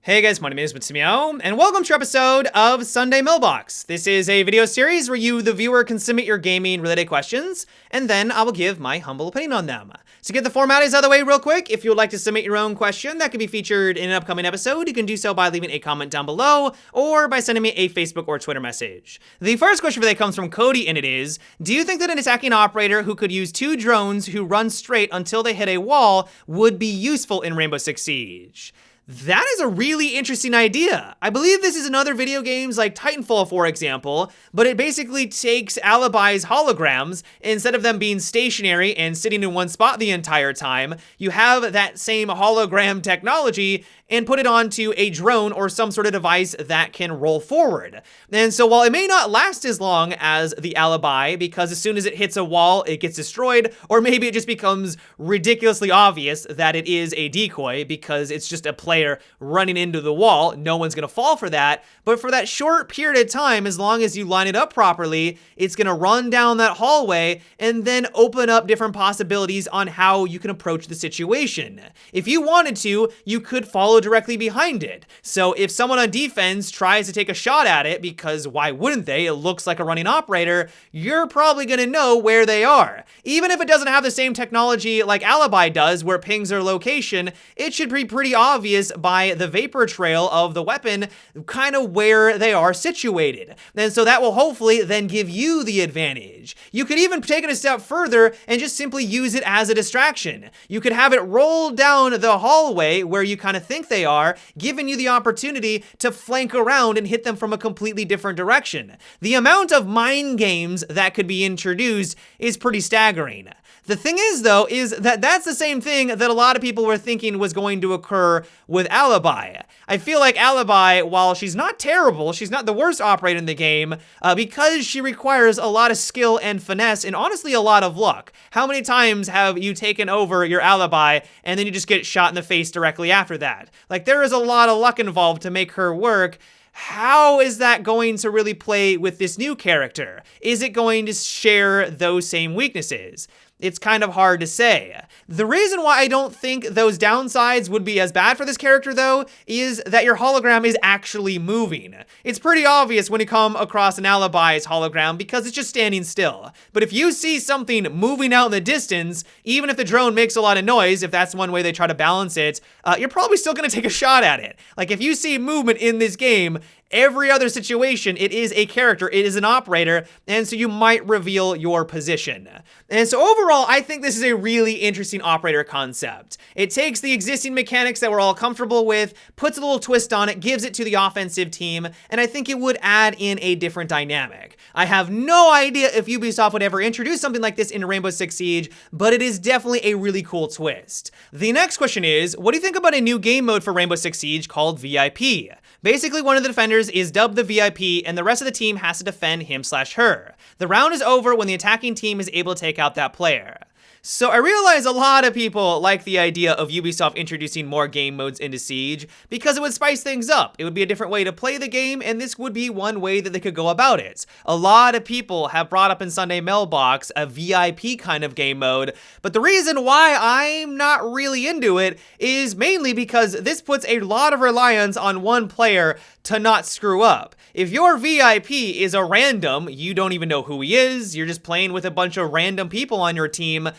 Hey guys, my name is Mitsumiao, and welcome to our episode of Sunday Mailbox. This is a video series where you, the viewer, can submit your gaming-related questions, and then I will give my humble opinion on them. To get the formalities out of the way real quick, if you would like to submit your own question that could be featured in an upcoming episode, you can do so by leaving a comment down below, or by sending me a Facebook or Twitter message. The first question for today comes from Cody, and it is, do you think that an attacking operator who could use 2 drones who run straight until they hit a wall would be useful in Rainbow Six Siege? That is a really interesting idea. I believe this is in other video games like Titanfall, for example, but it basically takes Alibi's holograms. Instead of them being stationary and sitting in one spot the entire time, you have that same hologram technology and put it onto a drone or some sort of device that can roll forward. And so while it may not last as long as the Alibi, because as soon as it hits a wall, it gets destroyed, or maybe it just becomes ridiculously obvious that it is a decoy because it's just a player running into the wall, no one's gonna fall for that. But for that short period of time, as long as you line it up properly, it's gonna run down that hallway and then open up different possibilities on how you can approach the situation. If you wanted to, you could follow directly behind it. So if someone on defense tries to take a shot at it, because why wouldn't they? It looks like a running operator, you're probably gonna know where they are. Even if it doesn't have the same technology like Alibi does, where it pings their location, it should be pretty obvious by the vapor trail of the weapon, kind of where they are situated. And so that will hopefully then give you the advantage. You could even take it a step further and just simply use it as a distraction. You could have it roll down the hallway where you kind of think they are, giving you the opportunity to flank around and hit them from a completely different direction. The amount of mind games that could be introduced is pretty staggering. The thing is, though, is that that's the same thing that a lot of people were thinking was going to occur with Alibi. I feel like Alibi, while she's not terrible, she's not the worst operator in the game, because she requires a lot of skill and finesse and honestly a lot of luck. How many times have you taken over your Alibi and then you just get shot in the face directly after that? Like, there is a lot of luck involved to make her work. How is that going to really play with this new character? Is it going to share those same weaknesses? It's kind of hard to say. The reason why I don't think those downsides would be as bad for this character, though, is that your hologram is actually moving. It's pretty obvious when you come across an Alibi's hologram because it's just standing still. But if you see something moving out in the distance, even if the drone makes a lot of noise, if that's one way they try to balance it, you're probably still gonna take a shot at it. Like, if you see movement in this game, every other situation, it is a character, it is an operator, and so you might reveal your position. And so overall, I think this is a really interesting operator concept. It takes the existing mechanics that we're all comfortable with, puts a little twist on it, gives it to the offensive team, and I think it would add in a different dynamic. I have no idea if Ubisoft would ever introduce something like this in Rainbow Six Siege, but it is definitely a really cool twist. The next question is, what do you think about a new game mode for Rainbow Six Siege called VIP? Basically, one of the defenders is dubbed the VIP, and the rest of the team has to defend him/her. The round is over when the attacking team is able to take out that player. So I realize a lot of people like the idea of Ubisoft introducing more game modes into Siege because it would spice things up. It would be a different way to play the game, and this would be one way that they could go about it. A lot of people have brought up in Sunday Mailbox a VIP kind of game mode, but the reason why I'm not really into it is mainly because this puts a lot of reliance on one player to not screw up. If your VIP is a random, you don't even know who he is, you're just playing with a bunch of random people on your team,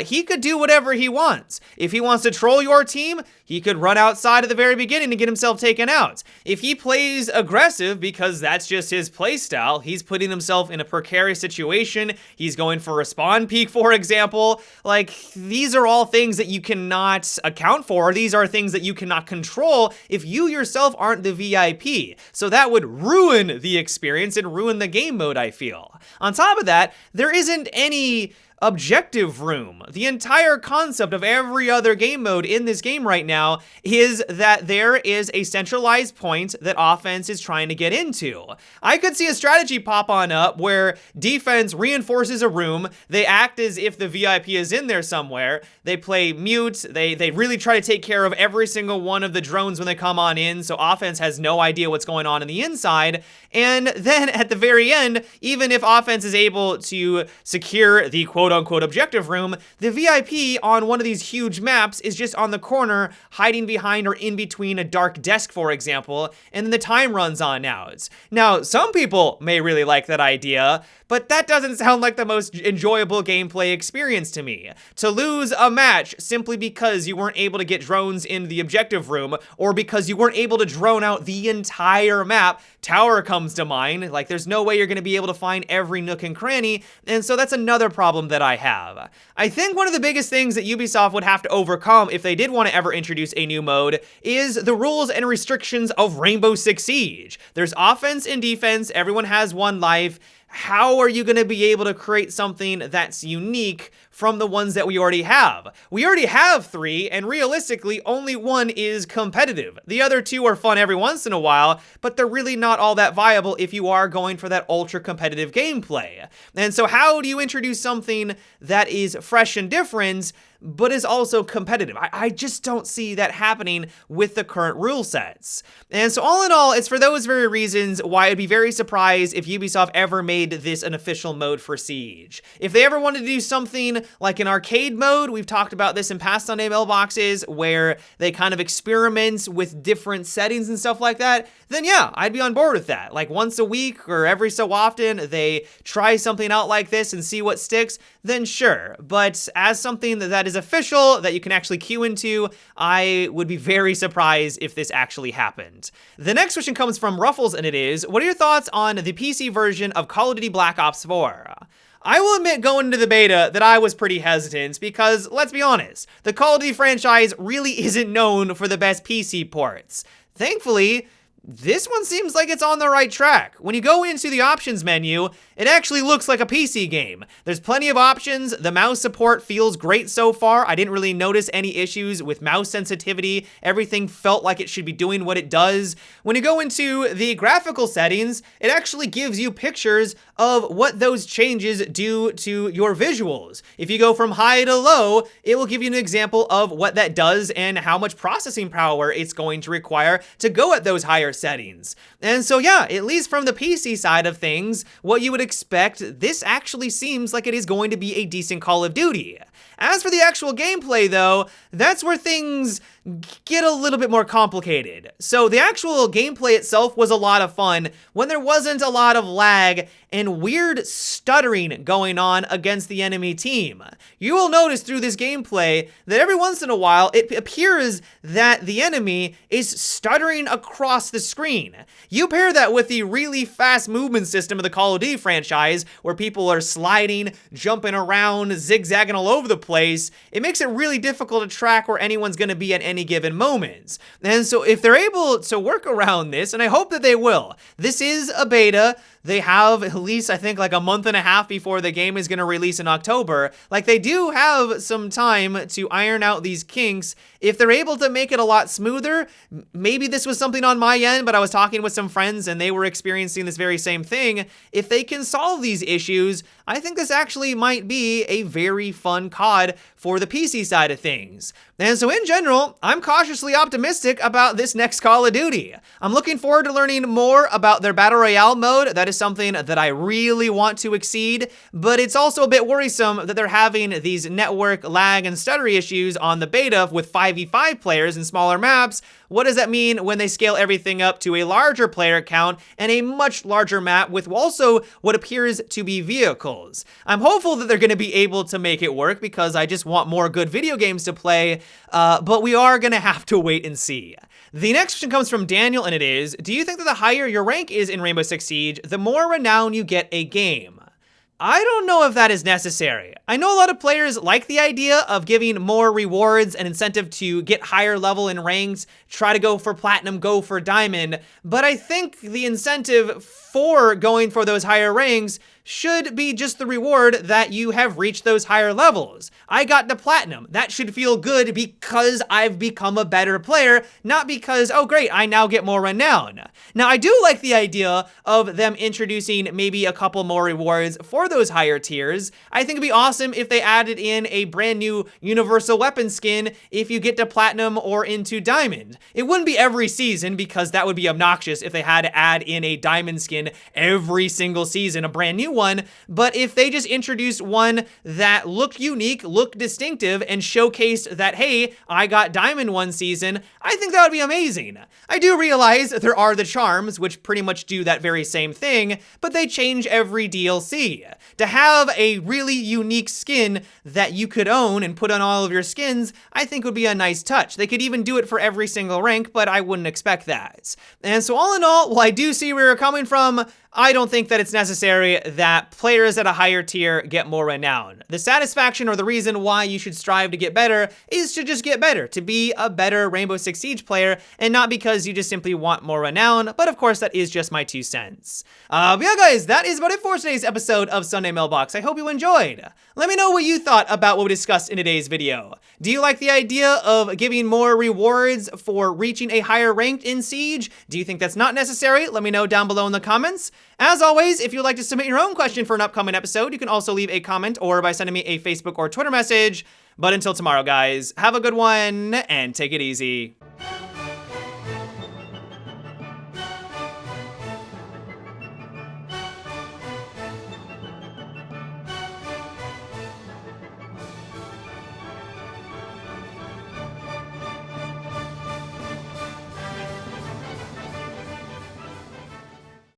he could do whatever he wants. If he wants to troll your team, he could run outside at the very beginning to get himself taken out. If he plays aggressive because that's just his playstyle, he's putting himself in a precarious situation, he's going for a spawn peek, for example, like, these are all things that you cannot account for. These are things that you cannot control if you yourself aren't the VIP. So that would ruin the experience and ruin the game mode, I feel. On top of that, there isn't any objective room. The entire concept of every other game mode in this game right now is that there is a centralized point that offense is trying to get into. I could see a strategy pop on up where defense reinforces a room, they act as if the VIP is in there somewhere, they play mute, they really try to take care of every single one of the drones when they come on in, so offense has no idea what's going on in the inside, and then at the very end, even if offense is able to secure the quote quote-unquote objective room, the VIP on one of these huge maps is just on the corner, hiding behind or in between a dark desk, for example, and then the time runs on out. Now, some people may really like that idea, but that doesn't sound like the most enjoyable gameplay experience to me. To lose a match simply because you weren't able to get drones in the objective room, or because you weren't able to drone out the entire map, Tower comes to mind. Like, there's no way you're going to be able to find every nook and cranny, and so that's another problem that I have. I think one of the biggest things that Ubisoft would have to overcome if they did want to ever introduce a new mode is the rules and restrictions of Rainbow Six Siege. There's offense and defense, everyone has one life. How are you going to be able to create something that's unique from the ones that we already have? We already have 3, and realistically, only 1 is competitive. The other 2 are fun every once in a while, but they're really not all that viable if you are going for that ultra-competitive gameplay. And so how do you introduce something that is fresh and different, but is also competitive? I just don't see that happening with the current rule sets. And so all in all, it's for those very reasons why I'd be very surprised if Ubisoft ever made this an official mode for Siege. If they ever wanted to do something like an arcade mode, we've talked about this in past Sunday mailboxes, where they kind of experiment with different settings and stuff like that, then yeah, I'd be on board with that. Like once a week or every so often, they try something out like this and see what sticks, then sure. But as something that is official, that you can actually queue into, I would be very surprised if this actually happened. The next question comes from Ruffles, and it is, what are your thoughts on the PC version of Call of Duty Black Ops 4? I will admit going into the beta that I was pretty hesitant because, let's be honest, the Call of Duty franchise really isn't known for the best PC ports. Thankfully, this one seems like it's on the right track. When you go into the options menu, it actually looks like a PC game. There's plenty of options. The mouse support feels great so far. I didn't really notice any issues with mouse sensitivity. Everything felt like it should be doing what it does. When you go into the graphical settings, it actually gives you pictures of what those changes do to your visuals. If you go from high to low, it will give you an example of what that does and how much processing power it's going to require to go at those higher settings. And so yeah, at least from the PC side of things, what you would expect, this actually seems like it is going to be a decent Call of Duty. As for the actual gameplay though, that's where things get a little bit more complicated. So the actual gameplay itself was a lot of fun when there wasn't a lot of lag and weird stuttering going on against the enemy team. You will notice through this gameplay that every once in a while it appears that the enemy is stuttering across the screen. You pair that with the really fast movement system of the Call of Duty franchise, where people are sliding, jumping around, zigzagging all over the place, it makes it really difficult to track where anyone's going to be at any given moment. And so if they're able to work around this, and I hope that they will, this is a beta. They have at least, I think, like a month and a half before the game is going to release in October. Like, they do have some time to iron out these kinks. If they're able to make it a lot smoother, maybe this was something on my end, but I was talking with some friends and they were experiencing this very same thing. If they can solve these issues, I think this actually might be a very fun COD for the PC side of things. And so in general, I'm cautiously optimistic about this next Call of Duty. I'm looking forward to learning more about their Battle Royale mode. That is something that I really want to exceed, but it's also a bit worrisome that they're having these network lag and stuttery issues on the beta with 5v5 players in smaller maps. What does that mean when they scale everything up to a larger player count and a much larger map with also what appears to be vehicles? I'm hopeful that they're going to be able to make it work because I just want more good video games to play, but we are going to have to wait and see. The next question comes from Daniel, and it is, do you think that the higher your rank is in Rainbow Six Siege, the more renown you get a game? I don't know if that is necessary. I know a lot of players like the idea of giving more rewards and incentive to get higher level in ranks, try to go for platinum, go for diamond, but I think the incentive for going for those higher ranks should be just the reward that you have reached those higher levels. I got to platinum. That should feel good because I've become a better player, not because, oh great, I now get more renown. Now, I do like the idea of them introducing maybe a couple more rewards for those higher tiers. I think it'd be awesome if they added in a brand new universal weapon skin if you get to platinum or into diamond. It wouldn't be every season because that would be obnoxious if they had to add in a diamond skin every single season, a brand new one, but if they just introduced one that looked unique, looked distinctive, and showcased that, hey, I got Diamond one season, I think that would be amazing. I do realize there are the charms, which pretty much do that very same thing, but they change every DLC. To have a really unique skin that you could own and put on all of your skins, I think would be a nice touch. They could even do it for every single rank, but I wouldn't expect that. And so all in all, while I do see where you're coming from, I don't think that it's necessary that players at a higher tier get more renown. The satisfaction or the reason why you should strive to get better is to just get better, to be a better Rainbow Six Siege player, and not because you just simply want more renown, but of course that is just my 2 cents. But yeah guys, that is about it for today's episode of Sunday Mailbox. I hope you enjoyed. Let me know what you thought about what we discussed in today's video. Do you like the idea of giving more rewards for reaching a higher rank in Siege? Do you think that's not necessary? Let me know down below in the comments. As always, if you'd like to submit your own question for an upcoming episode, you can also leave a comment or by sending me a Facebook or Twitter message. But until tomorrow, guys, have a good one and take it easy.